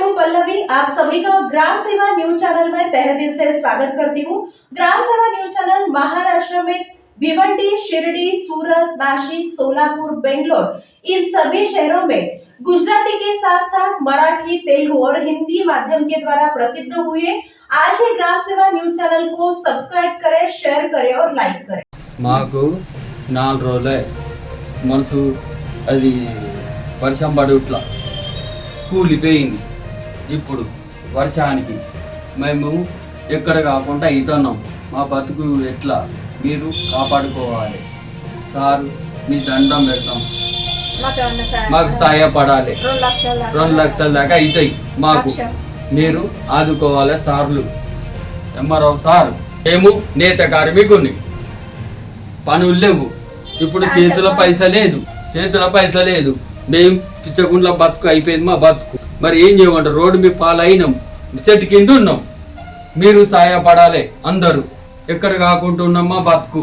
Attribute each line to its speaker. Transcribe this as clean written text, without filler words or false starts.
Speaker 1: हूं पल्लवी। आप सभी का ग्राम सेवा न्यूज चैनल में तहे दिल से स्वागत करती हूं। ग्राम सेवा न्यूज चैनल महाराष्ट्र में भिवंडी, शिरडी, सूरत, नासिक, सोलापुर, बेंगलोर इन सभी शहरों में गुजराती के साथ साथ मराठी, तेलुगु और हिंदी माध्यम के द्वारा प्रसिद्ध हुए। आज ही ग्राम सेवा न्यूज चैनल को सब्सक्राइब करें, शेयर करें और लाइक करें।
Speaker 2: మాకు 4 రోజులే మనసు అది వర్షం పడి ఇట్లా కూలిపోయింది. ఇప్పుడు వర్షానికి మేము ఎక్కడ కాకుండా అవుతున్నాం. మా బతుకు ఎట్లా మీరు కాపాడుకోవాలి సార్, మీ దండం పెడతాం. మాకు సహాయపడాలి. 2 లక్షల దాకా అవుతాయి. మాకు మీరు ఆదుకోవాలి సార్లు. ఎంఆర్ఓ సార్, మేము నేత కార్మికుని, పనులు లేవు. ఇప్పుడు చేతుల పైస లేదు. మేము పిచ్చగుండ్ల బతుకు అయిపోయింది మా బతుకు. మరి ఏం చేయమంటారు? రోడ్డు మీ పాలైనాం, చెట్టు కింద ఉన్నాం. మీరు సహాయపడాలి అందరూ. ఎక్కడ కాకుండా ఉన్నాం మా బతుకు.